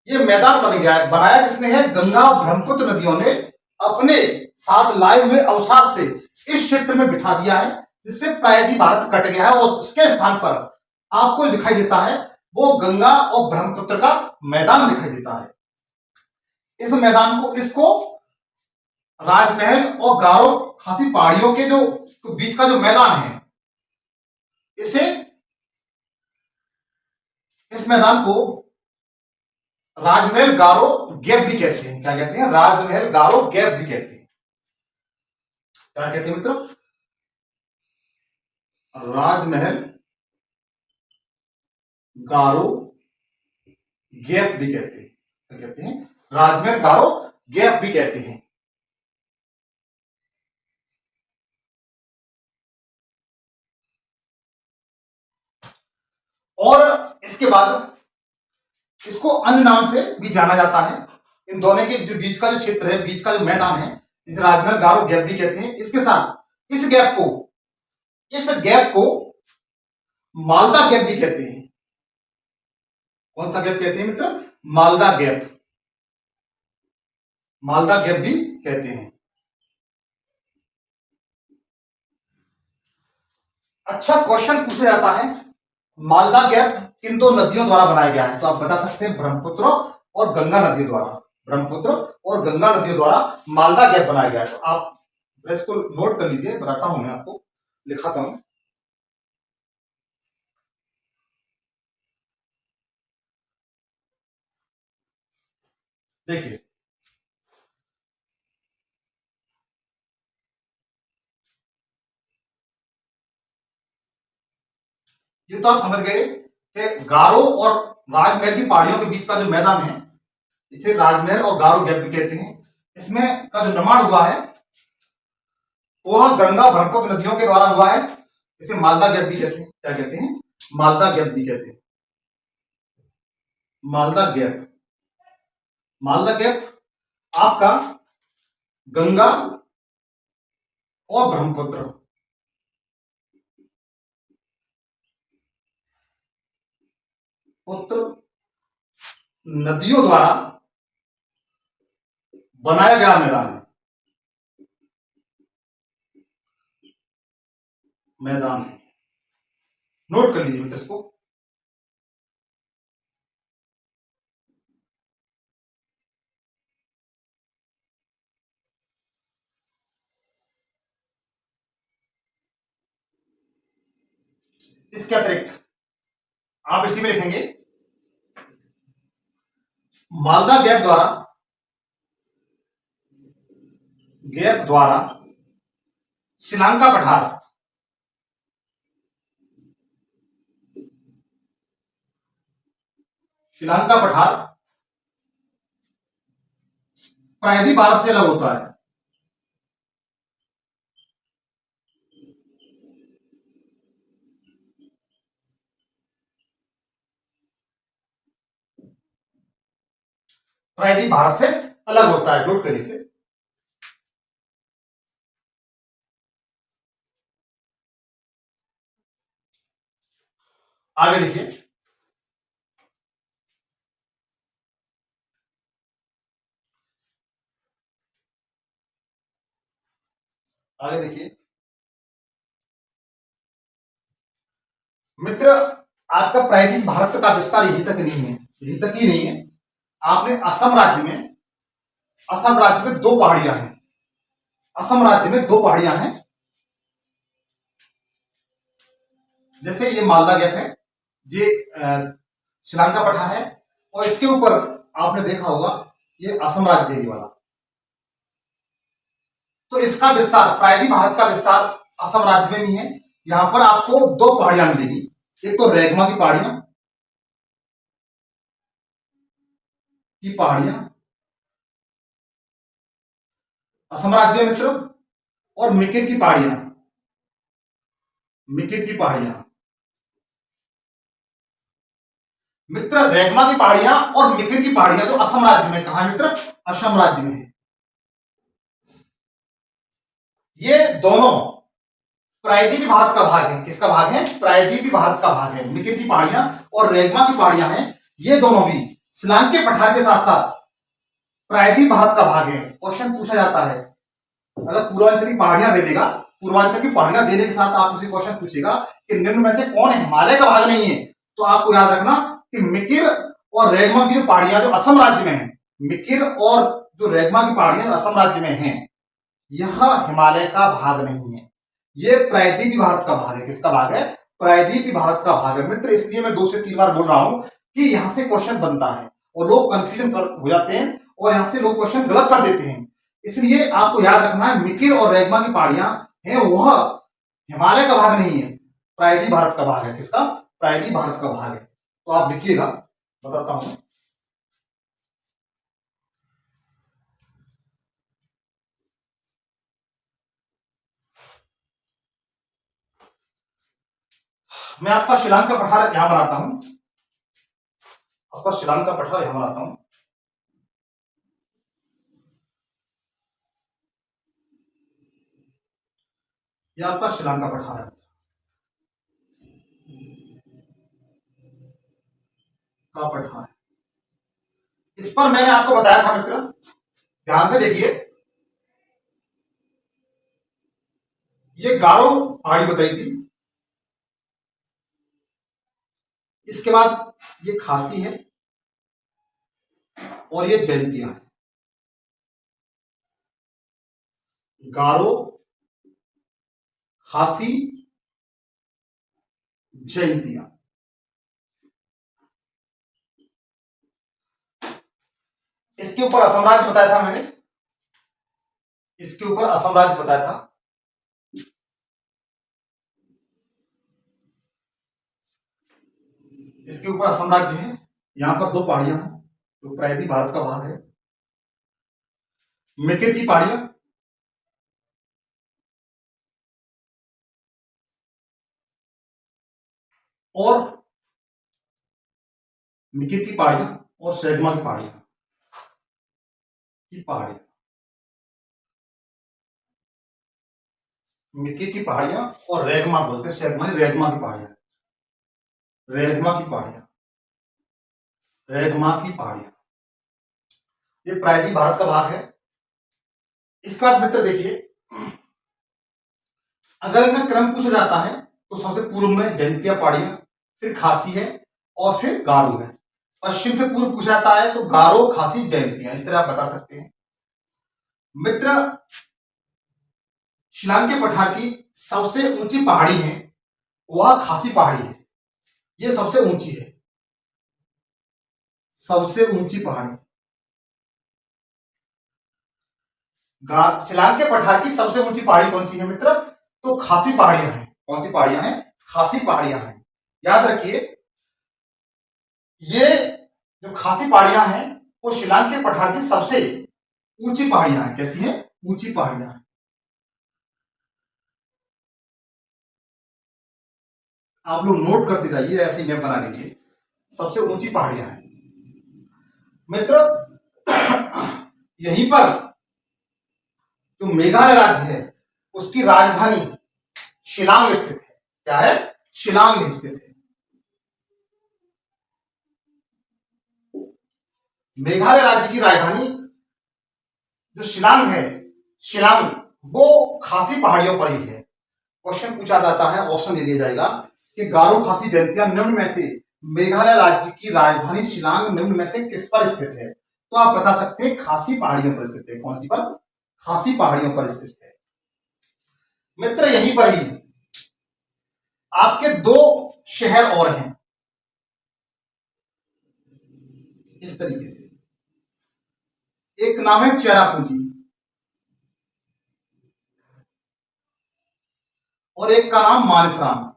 ये मैदान बन गया है। बनाया किसने है? गंगा और ब्रह्मपुत्र नदियों ने अपने साथ लाए हुए अवसाद से इस क्षेत्र में बिछा दिया है, जिससे प्रायद्वीपीय भारत कट गया है और उसके स्थान पर आपको दिखाई देता है वो गंगा और ब्रह्मपुत्र का मैदान दिखाई देता है। इस मैदान को, इसको राजमहल और गारो खासी पहाड़ियों के जो बीच का जो मैदान है, इसे इस मैदान को राजमहल गारो गैप भी कहते हैं। क्या कहते हैं? राजमहल गारो गैप भी कहते हैं। क्या कहते हैं मित्रों? राजमहल गारो गैप भी कहते हैं। क्या कहते हैं? राजमहल गारो गैप भी कहते हैं। और इसके बाद इसको अन्य नाम से भी जाना जाता है। इन दोनों के जो बीच का जो क्षेत्र है, बीच का जो मैदान है, इसे राजमहल गारो गैप भी कहते हैं। इसके साथ इस गैप को मालदा गैप भी कहते हैं। कौन सा गैप कहते हैं मित्र? मालदा गैप। मालदा गैप भी कहते हैं। अच्छा क्वेश्चन पूछा जाता है, मालदा गैप किन दो नदियों द्वारा बनाया गया है? तो आप बता सकते हैं ब्रह्मपुत्र और गंगा नदियों द्वारा। ब्रह्मपुत्र और गंगा नदियों द्वारा मालदा गैप बनाया गया है। तो आप इसको नोट कर लीजिए, बताता हूं, मैं आपको लिखाता हूं। देखिए, ये तो आप समझ गए कि गारो और राजमहल की पहाड़ियों के बीच का जो मैदान है, इसे राजमहल और गारो गैप भी कहते हैं। इसमें का जो निर्माण हुआ है वह गंगा ब्रह्मपुत्र नदियों के द्वारा हुआ है। इसे मालदा गैप भी कहते हैं। क्या कहते हैं? मालदा गैप भी कहते हैं। मालदा गैप। मालदा गैप आपका गंगा और ब्रह्मपुत्र पुत्र नदियों द्वारा बनाया गया मैदान है। मैदान है, नोट कर लीजिए मित्र इसको। इसके अतिरिक्त आप इसी में लिखेंगे मालदा गैप द्वारा श्रीलंका पठार प्रायद्वीप भारत से अलग होता है। प्रायद्वीप भारत से अलग होता है, नोट करिए इसे। आगे देखिए, आगे देखिए मित्र, आपका प्रायद्वीप भारत का विस्तार यहीं तक नहीं है, यहीं तक ही नहीं है। आपने असम राज्य में दो पहाड़ियां हैं। असम राज्य में दो पहाड़ियां हैं, जैसे ये मालदा गैप है, ये श्रीलंका पठार है, और इसके ऊपर आपने देखा होगा ये असम राज्य है, ये वाला। तो इसका विस्तार, प्रायद्वीप भारत का विस्तार असम राज्य में भी है। यहां पर आपको दो पहाड़ियां मिलेगी, एक तो रेगमा की पहाड़ियां असम राज्य मित्र, और मिकिर की पहाड़ियां मित्र। रेगमा की पहाड़ियां और मिकिर की पहाड़ियां जो असम राज्य में, कहा मित्र? असम राज्य में है। ये दोनों प्रायद्वीपीय भारत का भाग है। किसका भाग है? प्रायद्वीपीय भारत का भाग है। मिकिर की पहाड़ियां और रेगमा की पहाड़ियां हैं, ये दोनों भी श्रीलंका के पठार के साथ साथ प्रायद्वीपीय भारत का भाग है। क्वेश्चन पूछा जाता है, अगर पूर्वांचल की पहाड़ियां दे देगा, पूर्वांचल की पहाड़ियां देने के साथ आप उसे क्वेश्चन पूछेगा कि निम्न में से कौन हिमालय का भाग नहीं है, तो आपको याद रखना कि मिकिर और रेगमा की जो पहाड़ियां जो असम राज्य में है, मिकिर और जो रेगमा की पहाड़ियां असम राज्य में हैं, यह हिमालय का भाग नहीं है, ये प्रायद्वीपीय भारत का भाग है। किसका भाग है? प्रायद्वीपीय भारत का भाग है मित्र। इसलिए मैं 2 से 3 बार बोल रहा हूं कि यहां से क्वेश्चन बनता है और लोग कंफ्यूजन हो जाते हैं और यहां से लोग क्वेश्चन गलत कर देते हैं। इसलिए आपको याद रखना है मिकिर और रेगमा की पहाड़ियां हैं वह हिमालय का भाग नहीं है, प्रायद्वीप भारत का भाग है। किसका? प्रायद्वीप भारत का भाग है। तो आप लिखिएगा, बताता हूं। मैं आपका शिलांग का पठार यहां बनाता हूं, आपका शिलांग का पठार यहां बनाता हूं। यह आपका शिलांग का पठार है का पठार। इस पर मैंने आपको बताया था मित्र, ध्यान से देखिए, ये गारो पहाड़ी बताई थी, इसके बाद ये खासी है और ये जयंतिया है। गारो, खासी, जयंतिया। इसके ऊपर असम राज्य बताया था मैंने, इसके ऊपर असम राज्य बताया था। इसके ऊपर असम राज्य है। यहां पर दो पहाड़ियां हैं जो प्रायद्वीप भारत का भाग है। मिकिर की पहाड़ियां और मिकिर की पहाड़ियां और सेगमा की पहाड़ियां मिकिर की पहाड़ियां और रेगमा बोलते हैं, सेगमा रेगमा की पहाड़ियां, रेगमा की पहाड़ियां, रेगमा की पहाड़ियां, ये प्रायद्वीप भारत का भाग है। इसके बाद मित्र देखिए, अगर इनका क्रम पूछा जाता है तो सबसे पूर्व में जयंतिया पहाड़ियां, फिर खासी है और फिर गारो है। पश्चिम से पूर्व पूछा जाता है तो गारो, खासी, जयंतिया, इस तरह आप बता सकते हैं। मित्र, शिलांग के पठार की सबसे ऊंची पहाड़ी है वह खासी पहाड़ी है, ये सबसे ऊंची है, सबसे ऊंची पहाड़ी। शिलांग के पठार की सबसे ऊंची पहाड़ी कौन सी है मित्र? तो खासी पहाड़ियां हैं। कौन सी पहाड़ियां हैं? खासी पहाड़ियां हैं। याद रखिए, ये जो खासी पहाड़ियां हैं वो शिलांग के पठार की सबसे ऊंची पहाड़ियां हैं। कैसी हैं? ऊंची पहाड़ियां हैं। आप लोग नोट करते जाइए, ऐसे मैप बना लीजिए। सबसे ऊंची पहाड़ियां हैं मित्र। यहीं पर जो मेघालय राज्य है उसकी राजधानी शिलांग स्थित है। क्या है? शिलांग स्थित है। मेघालय राज्य की राजधानी जो शिलांग है, शिलांग वो खासी पहाड़ियों पर ही है। क्वेश्चन पूछा जाता है, ऑप्शन दे दिया जाएगा कि गारो, खासी, जयंतिया निम्न में से मेघालय राज्य की राजधानी शिलांग निम्न में से किस पर स्थित है? तो आप बता सकते हैं खासी पहाड़ियों पर स्थित है। कौन सी पर? खासी पहाड़ियों पर स्थित है मित्र। यहीं पर ही आपके दो शहर और हैं इस तरीके से। एक नाम है चेरापूंजी और एक का नाम मानसराम।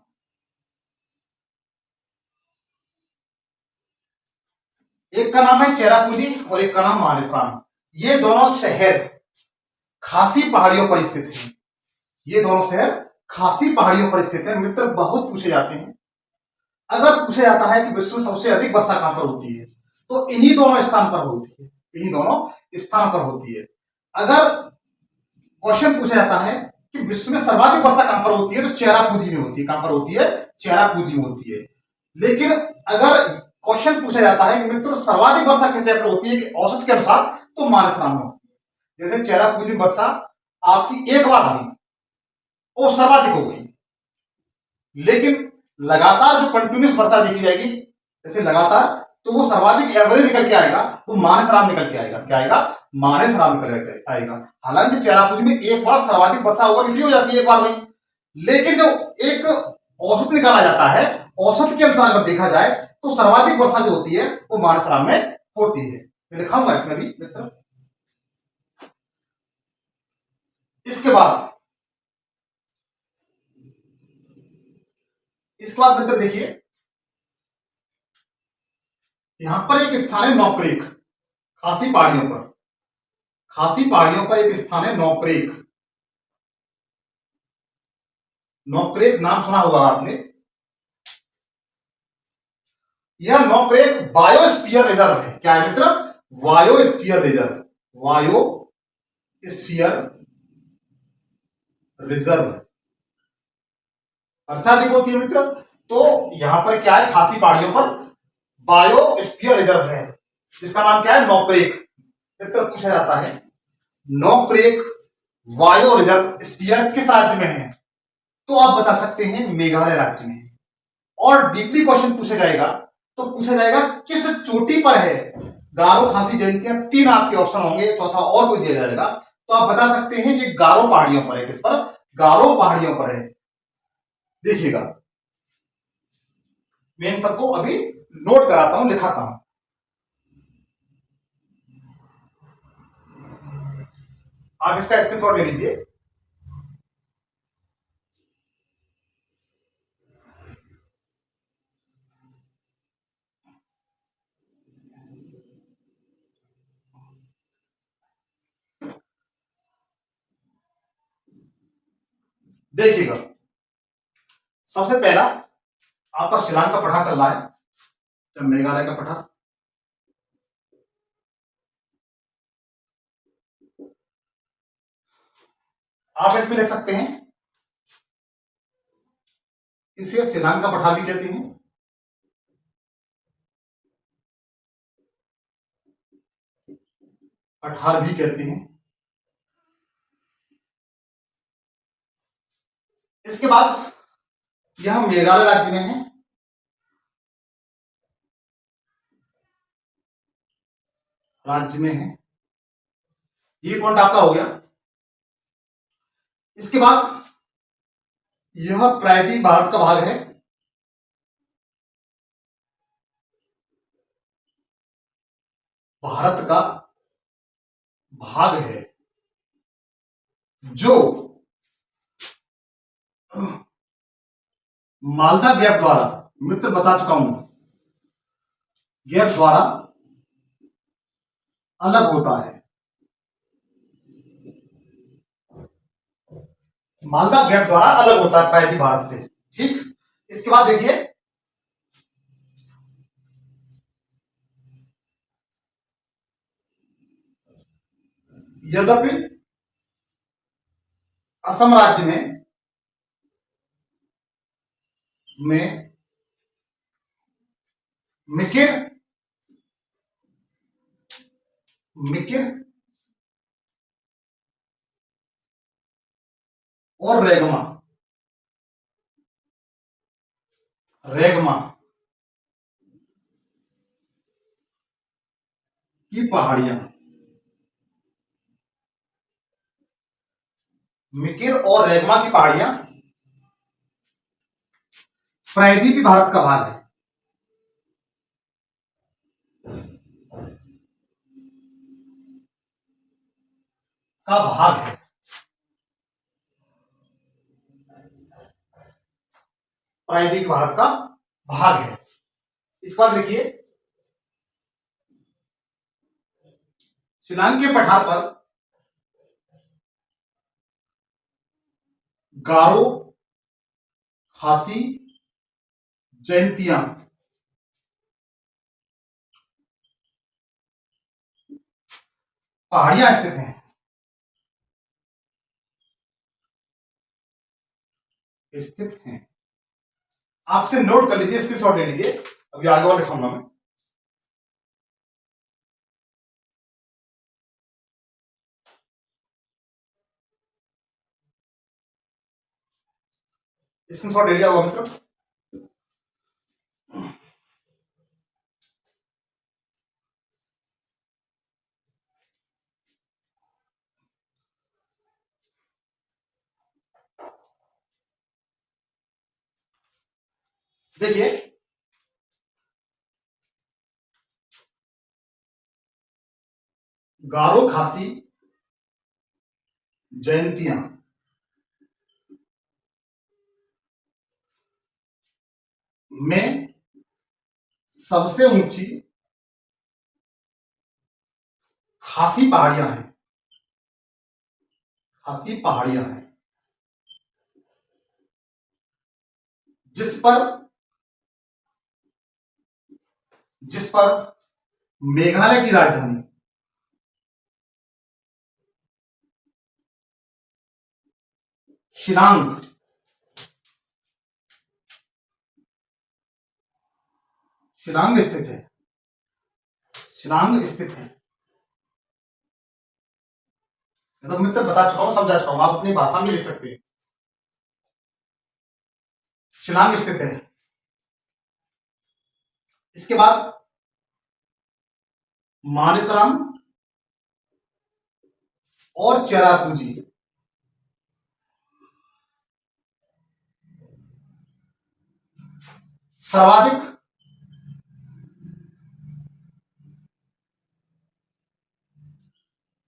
एक का नाम है चेरापूंजी और एक का नाम मानसराम। ये दोनों शहर खासी पहाड़ियों पर स्थित हैं। ये दोनों शहर खासी पहाड़ियों पर स्थित है मित्र। बहुत पूछे जाते हैं। अगर पूछा जाता है कि विश्व में सबसे अधिक वर्षा कहां पर होती है तो इन्हीं दोनों स्थान पर होती है, इन्हीं दोनों स्थान पर होती है। अगर क्वेश्चन पूछा जाता है कि विश्व में सर्वाधिक वर्षा कहां पर होती है तो चेरापूंजी में होती है। कहां पर होती है? चेरापूंजी में होती है। लेकिन अगर क्वेश्चन पूछा जाता है कि मित्र सर्वाधिक वर्षा किस जगह पर होती है कि औसत के अनुसार, तो मानसराम में होती है। जैसे चेरापूंजी वर्षा आपकी एक बार हुई वो सर्वाधिक हो गई, लेकिन लगातार जो कंटिन्यूस वर्षा देखी जाएगी जैसे लगातार, तो वो सर्वाधिक एवरेज निकल के आएगा, वो मानसराम निकल के आएगा। क्या आएगा? मानसराम निकल के आएगा। हालांकि चेरापूंजी में एक बार सर्वाधिक वर्षा होकर फ्री हो जाती है एक बार में, लेकिन जो एक औसत निकाला जाता है औसत के अनुसार अगर देखा जाए तो सर्वाधिक वर्षा जो होती है वो मानसराम में होती है। मैं दिखाऊंगा इसमें भी मित्र। इसके बाद मित्र देखिए, यहां पर एक स्थान है नौक्रेक, खासी पहाड़ियों पर। खासी पहाड़ियों पर एक स्थान है नौक्रेक। नौक्रेक नाम सुना होगा आपने। यह नौक्रेक बायोस्फीयर रिजर्व है। क्या है मित्र? Biosphere reserve. Biosphere reserve. वर्षा अधिक होती है मित्र, तो यहां पर क्या है, खासी पहाड़ियों पर बायोस्फीयर रिजर्व है, जिसका नाम क्या है, नौक्रेक। मित्र पूछा जाता है नौक्रेक बायो रिजर्व स्फीयर किस राज्य में है, तो आप बता सकते हैं मेघालय राज्य में। और डीपली क्वेश्चन पूछा जाएगा तो पूछा जाएगा किस चोटी पर है। गारो, खासी, जयंतियां, तीन आपके ऑप्शन होंगे, चौथा और कोई दिया जाएगा तो आप बता सकते हैं ये गारो पहाड़ियों पर है। किस पर? गारो पहाड़ियों पर है। देखिएगा, मैं इन सबको अभी नोट कराता हूं, लिखाता हूं। आप इसका स्क्रीनशॉट ले लीजिए। देखिएगा, सबसे पहला आपका शिलांग का पठार चल रहा है, या मेघालय का पठार। आप इसमें लिख सकते हैं, इसे शिलांग का पठार भी कहते हैं, पठार भी कहते हैं। इसके बाद यह मेघालय राज्य में है। राज्य में है, ये पॉइंट आपका हो गया। इसके बाद यह प्रायद्वीप भारत का भाग है। भारत का भाग है जो मालदा गैप द्वारा, मित्र बता चुका हूं, गैप द्वारा अलग होता है। मालदा गैप द्वारा अलग होता है प्रायद्वीप भारत से। ठीक। इसके बाद देखिए, यद्यपि असम राज्य में मिकिर मिकिर और रेगमा रेगमा की पहाड़ियां, मिकिर और रेगमा की पहाड़ियां प्रायद्वीपीय भारत का भाग है। का भाग है, प्रायद्वीपीय भारत का भाग है। इसके बाद लिखिए, शिलांग के पठार पर गारो, खासी, जयंतियां पहाड़ियां स्थित हैं। स्थित हैं। आपसे नोट कर लीजिए, स्क्रीनशॉट ले लीजिए, अभी आगे और लिखाऊंगा मैं। स्क्रीनशॉट ले लिया होगा मित्र। देखिए, गारो खासी जयंतियां में सबसे ऊंची खासी पहाड़ियां हैं। खासी पहाड़ियां हैं जिस पर जिस पर मेघालय की राजधानी शिलांग शिलांग स्थित है। शिलांग स्थित है। तो मित्र बता चुका हूं, समझा चुका हूं, आप अपनी भाषा में लिख सकते हैं। शिलांग स्थित है। इसके बाद मानेसराम और चेरापूंजी सर्वाधिक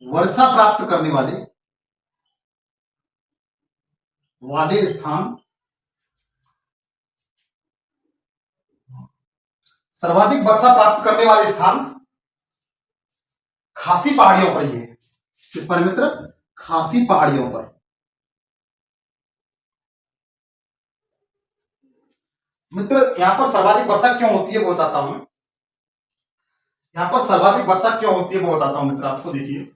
वर्षा प्राप्त करने वाले वाले स्थान सर्वाधिक वर्षा प्राप्त करने वाले स्थान खासी पहाड़ियों पर ही है। किस पर मित्र? खासी पहाड़ियों पर। मित्र यहां पर सर्वाधिक वर्षा क्यों होती है वो बताता हूं। यहां पर सर्वाधिक वर्षा क्यों होती है वो बताता हूं मित्र आपको। देखिए,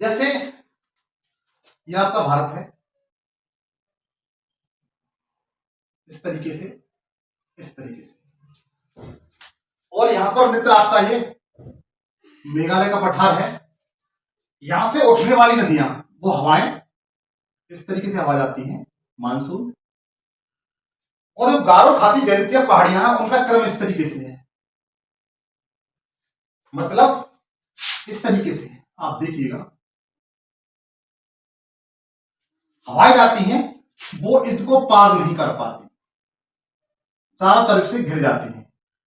जैसे यह आपका भारत है, इस तरीके से, इस तरीके से, और यहां पर मित्र आपका ये मेघालय का पठार है। यहां से उठने वाली नदियां, वो हवाएं इस तरीके से हवा जाती हैं, मानसून। और जो गारो खासी जयंतिया पहाड़ियां हैं उनका क्रम इस तरीके से है, मतलब इस तरीके से है। आप देखिएगा, हवाएं जाती हैं, वो इसको पार नहीं कर पाती, चारों तरफ से घिर जाती हैं,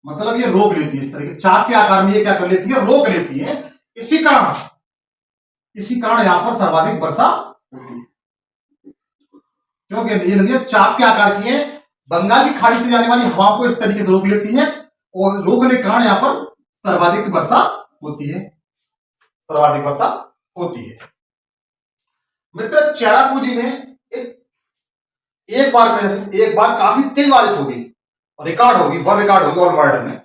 मतलब ये रोक लेती है। इस तरह के चाप के आकार में ये क्या कर लेती है? रोक लेती है। इसी कारण यहां पर सर्वाधिक वर्षा होती है, क्योंकि ये नदियां चाप के आकार की है। बंगाल की खाड़ी से जाने वाली हवाओं को इस तरीके से रोक लेती है, और रोकने के कारण यहां पर सर्वाधिक वर्षा होती है। सर्वाधिक वर्षा होती है। मित्र चेरापूंजी में एक एक बार काफी तेज बारिश होगी, रिकॉर्ड होगी, वर्ल्ड रिकॉर्ड होगी ऑल वर्ल्ड में।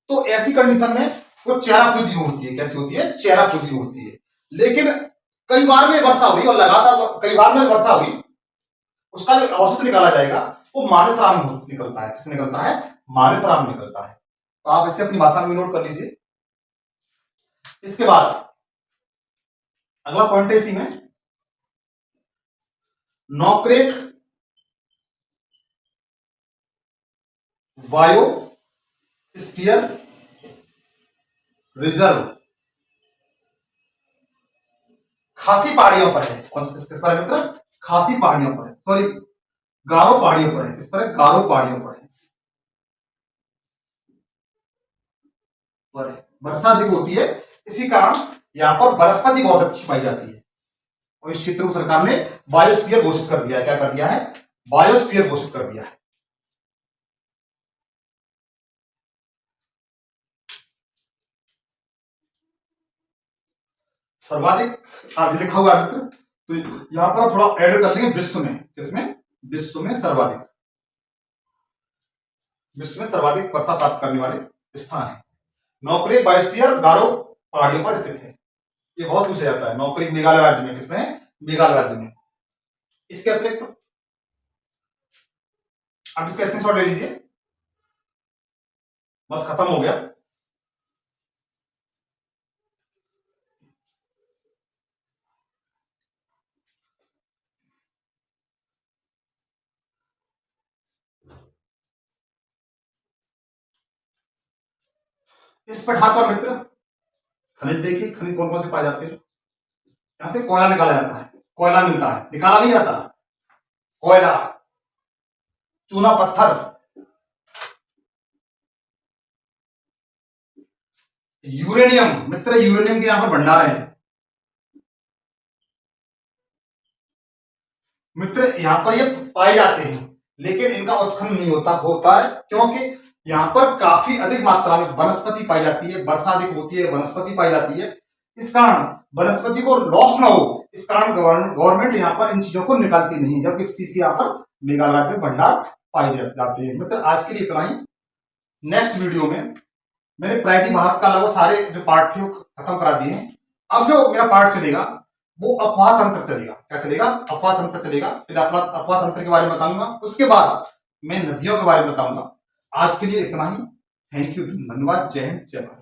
तो ऐसी कंडीशन में वो चेरापूंजी में होती है। कैसी होती है? चेरापूंजी में होती है। लेकिन कई बार में वर्षा हुई और लगातार कई बार में वर्षा हुई, उसका जो औसत निकाला जाएगा वो मानेसराम में निकलता है। किस निकलता है? मानेसराम निकलता है। तो आप इसे अपनी भाषा में नोट कर लीजिए। इसके बाद अगला पॉइंट है इसी में, नॉकरेक बायोस्फीयर रिजर्व खासी पहाड़ियों पर है। किस पर है मित्र? खासी पहाड़ियों पर है, सॉरी गारो पहाड़ियों पर है। किस पर है? गारो पहाड़ियों पर है। वर्षा अधिक होती है, इसी कारण यहां पर वनस्पति बहुत अच्छी पाई जाती है। और इस क्षेत्र को सरकार ने बायोस्फीयर घोषित कर दिया है। क्या कर दिया है? बायोस्फीयर घोषित कर दिया है। सर्वाधिक आप लिखा हुआ है मित्र, तो यहां पर थोड़ा ऐड कर लेंगे विश्व में। किसमें? विश्व में सर्वाधिक, विश्व में सर्वाधिक वर्षा प्राप्त करने वाले स्थान है। नौकरी बायोस्फीयर गारो पहाड़ियों पर स्थित है। ये बहुत पूछा जाता है। नौकरी मेघालय राज्य में। किसमें? मेघालय राज्य में। इसके अतिरिक्त आप इसका स्क्रीनशॉट ले लीजिए, बस खत्म हो गया। इस पठार पर मित्र खनिज देखिए, खनिज कौन कौन से पाए जाते हैं। यहां से कोयला निकाला जाता है, कोयला मिलता है, निकाला नहीं जाता, कोयला, चूना पत्थर, यूरेनियम। मित्र यूरेनियम के यहां पर भंडार है मित्र, यहां पर ये पाए जाते हैं, लेकिन इनका उत्खनन नहीं होता है, क्योंकि यहां पर काफी अधिक मात्रा में वनस्पति पाई जाती है, वर्षा अधिक होती है, वनस्पति पाई जाती है। इस कारण वनस्पति को लॉस ना हो, इस कारण गवर्नमेंट यहाँ पर इन चीजों को निकालती नहीं, जबकि इस चीज के यहाँ पर मेघालय में भंडार पाए जाते हैं। मित्र आज के लिए इतना ही। नेक्स्ट वीडियो में मैंने प्रायद्वीप भारत का लगभग सारे जो पार्ट थे वो खत्म करा दिए हैं। अब जो मेरा पार्ट चलेगा वो अफवाह तंत्र चलेगा। क्या चलेगा? अफवाह तंत्र चलेगा। फिर अफवाह तंत्र के बारे में बताऊंगा, उसके बाद मैं नदियों के बारे में बताऊंगा। आज के लिए इतना ही। थैंक यू, धन्यवाद। जय हिंद, जय भारत।